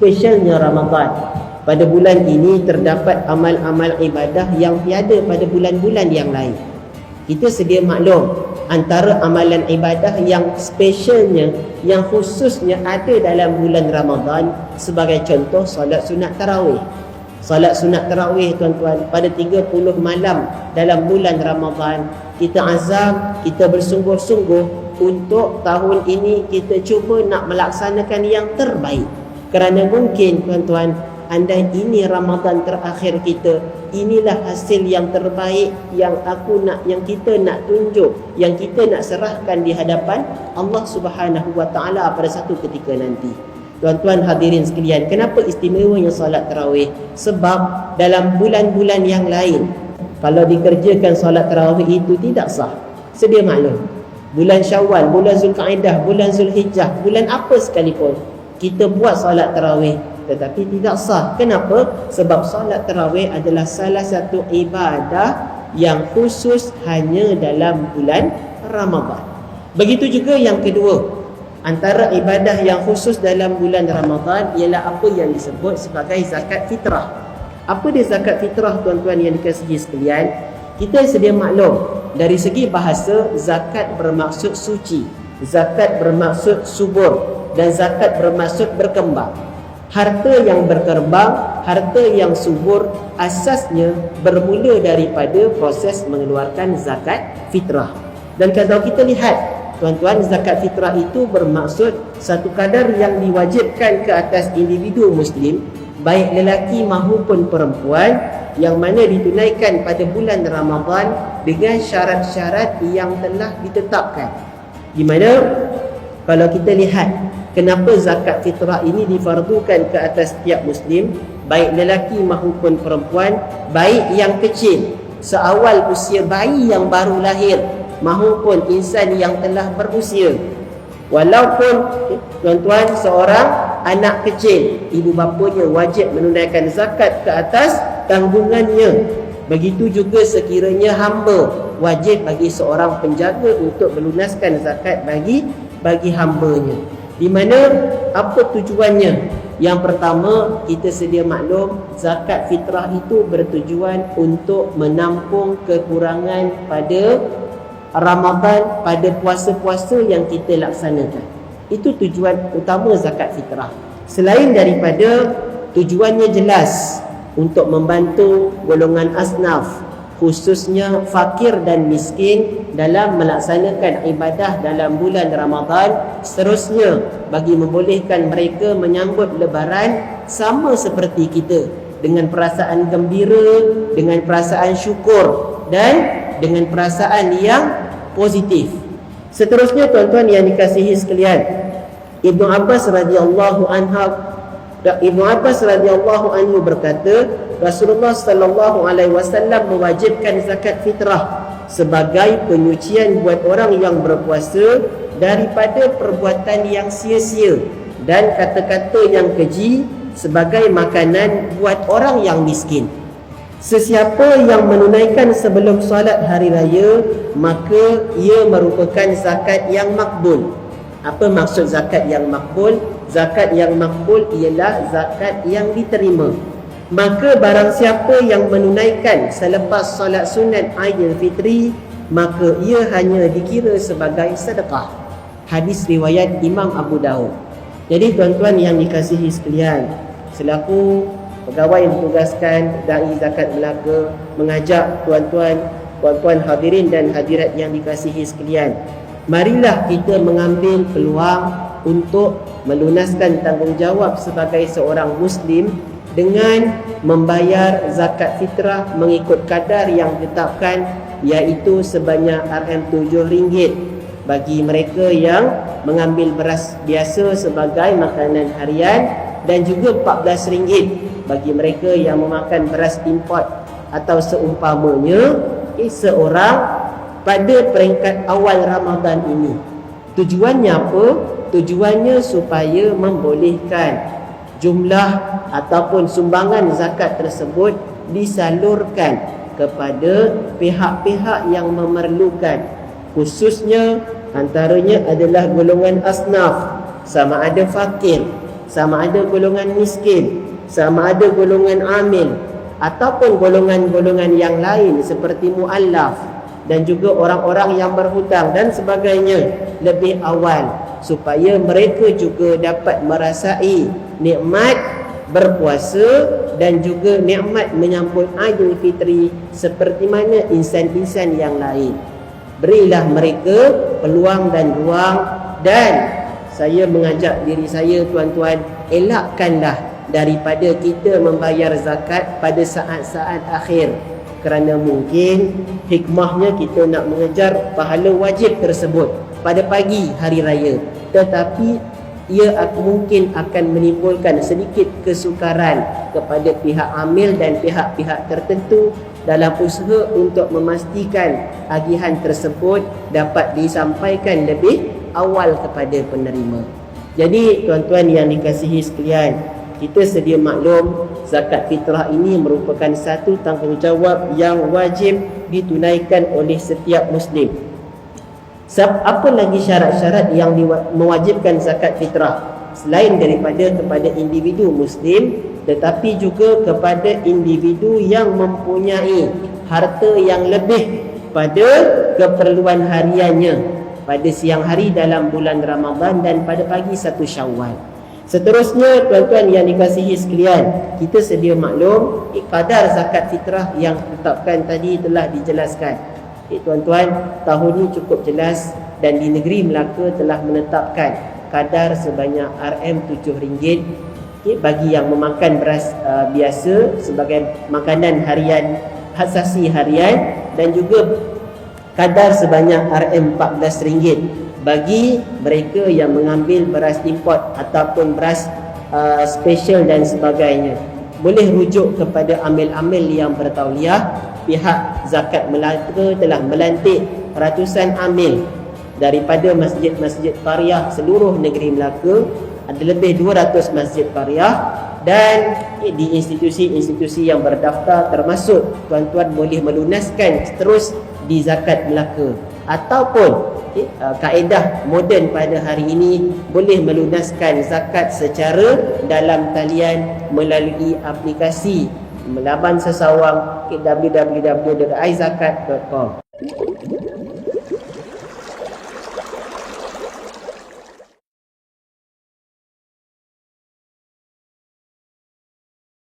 spesialnya Ramadan. Pada bulan ini terdapat amal-amal ibadah yang tiada pada bulan-bulan yang lain. Kita sedia maklum, antara amalan ibadah yang spesialnya, yang khususnya ada dalam bulan Ramadan, sebagai contoh solat sunat tarawih. Solat sunat tarawih tuan-tuan, pada 30 malam dalam bulan Ramadan, kita azam, kita bersungguh-sungguh untuk tahun ini kita cuba nak melaksanakan yang terbaik. Kerana mungkin tuan-tuan, andai ini Ramadan terakhir kita, inilah hasil yang terbaik yang kita nak tunjuk, yang kita nak serahkan di hadapan Allah Subhanahu wa taala pada satu ketika nanti. Tuan-tuan hadirin sekalian, kenapa istimewanya solat tarawih? Sebab dalam bulan-bulan yang lain, kalau dikerjakan solat tarawih itu tidak sah. Sedia maklum, bulan Syawal, bulan Zulkaidah, bulan Zulhijjah, bulan apa sekalipun, kita buat solat tarawih tetapi tidak sah. Kenapa? Sebab solat tarawih adalah salah satu ibadah yang khusus hanya dalam bulan Ramadan. Begitu juga yang kedua, antara ibadah yang khusus dalam bulan Ramadan ialah apa yang disebut sebagai zakat fitrah. Apa dia zakat fitrah tuan-tuan yang dikasihi sekalian? Kita sedia maklum, dari segi bahasa, zakat bermaksud suci, zakat bermaksud subur, dan zakat bermaksud berkembang. Harta yang berkembang, harta yang subur, asasnya bermula daripada proses mengeluarkan zakat fitrah. Dan kalau kita lihat tuan-tuan, zakat fitrah itu bermaksud satu kadar yang diwajibkan ke atas individu Muslim, baik lelaki maupun perempuan, yang mana ditunaikan pada bulan Ramadan dengan syarat-syarat yang telah ditetapkan. Di mana kalau kita lihat kenapa zakat fitrah ini difardukan ke atas setiap Muslim, baik lelaki maupun perempuan, baik yang kecil seawal usia bayi yang baru lahir maupun insan yang telah berusia. Walaupun tuan-tuan seorang anak kecil, ibu bapanya wajib menunaikan zakat ke atas tanggungannya. Begitu juga sekiranya hamba, wajib bagi seorang penjaga untuk melunaskan zakat bagi hambanya. Di mana apa tujuannya? Yang pertama, kita sedia maklum, zakat fitrah itu bertujuan untuk menampung kekurangan pada Ramadan, pada puasa-puasa yang kita laksanakan. Itu tujuan utama zakat fitrah. Selain daripada tujuannya jelas untuk membantu golongan asnaf, khususnya fakir dan miskin, dalam melaksanakan ibadah dalam bulan Ramadan, seterusnya bagi membolehkan mereka menyambut lebaran sama seperti kita, dengan perasaan gembira, dengan perasaan syukur, dan dengan perasaan yang positif. Seterusnya tuan-tuan yang dikasihi sekalian, Ibnu Abbas radhiyallahu anhu berkata, Rasulullah sallallahu alaihi wasallam mewajibkan zakat fitrah sebagai penyucian buat orang yang berpuasa daripada perbuatan yang sia-sia dan kata-kata yang keji, sebagai makanan buat orang yang miskin. Sesiapa yang menunaikan sebelum solat hari raya, maka ia merupakan zakat yang makbul. Apa maksud zakat yang makbul? Zakat yang makbul ialah zakat yang diterima. Maka barang siapa yang menunaikan selepas solat sunat Aidil Fitri, maka ia hanya dikira sebagai sedekah. Hadis riwayat Imam Abu Daud. Jadi tuan-tuan yang dikasihi sekalian, selaku pegawai yang ditugaskan Dai Zakat Melaka, mengajak tuan-tuan hadirin dan hadirat yang dikasihi sekalian, marilah kita mengambil peluang untuk melunaskan tanggungjawab sebagai seorang Muslim dengan membayar zakat fitrah mengikut kadar yang ditetapkan, iaitu sebanyak RM7 bagi mereka yang mengambil beras biasa sebagai makanan harian, dan juga RM14 bagi mereka yang memakan beras import atau seumpamanya, seorang pada peringkat awal Ramadan ini. Tujuannya apa? Tujuannya supaya membolehkan jumlah ataupun sumbangan zakat tersebut disalurkan kepada pihak-pihak yang memerlukan, khususnya antaranya adalah golongan asnaf, sama ada fakir, sama ada golongan miskin, sama ada golongan amil, ataupun golongan-golongan yang lain seperti mu'allaf dan juga orang-orang yang berhutang dan sebagainya lebih awal, supaya mereka juga dapat merasai nikmat berpuasa dan juga nikmat menyambut Aidil Fitri seperti mana insan-insan yang lain. Berilah mereka peluang dan ruang, dan saya mengajak diri saya, tuan-tuan, elakkanlah daripada kita membayar zakat pada saat-saat akhir, kerana mungkin hikmahnya kita nak mengejar pahala wajib tersebut pada pagi hari raya, tetapi ia mungkin akan menimbulkan sedikit kesukaran kepada pihak amil dan pihak-pihak tertentu dalam usaha untuk memastikan agihan tersebut dapat disampaikan lebih awal kepada penerima. Jadi tuan-tuan yang dikasihi sekalian, kita sedia maklum zakat fitrah ini merupakan satu tanggungjawab yang wajib ditunaikan oleh setiap Muslim. Apa lagi syarat-syarat yang mewajibkan zakat fitrah selain daripada kepada individu Muslim, tetapi juga kepada individu yang mempunyai harta yang lebih pada keperluan hariannya pada siang hari dalam bulan Ramadan dan pada pagi 1 Syawal. Seterusnya, tuan-tuan yang dikasihi sekalian, kita sedia maklum kadar zakat fitrah yang ditetapkan tadi telah dijelaskan. Tuan-tuan, tahun ini cukup jelas dan di negeri Melaka telah menetapkan kadar sebanyak RM7 bagi yang memakan beras biasa sebagai makanan harian, asasi harian, dan juga kadar sebanyak RM14 bagi mereka yang mengambil beras import ataupun beras special dan sebagainya. Boleh rujuk kepada amil-amil yang bertauliah. Pihak Zakat Melaka telah melantik ratusan amil daripada masjid-masjid qaryah seluruh negeri Melaka. Ada lebih 200 masjid qaryah, dan di institusi-institusi yang berdaftar termasuk tuan-tuan boleh melunaskan terus di Zakat Melaka, ataupun kaedah moden pada hari ini boleh melunaskan zakat secara dalam talian melalui aplikasi Laman Sesawang www.izakat.com.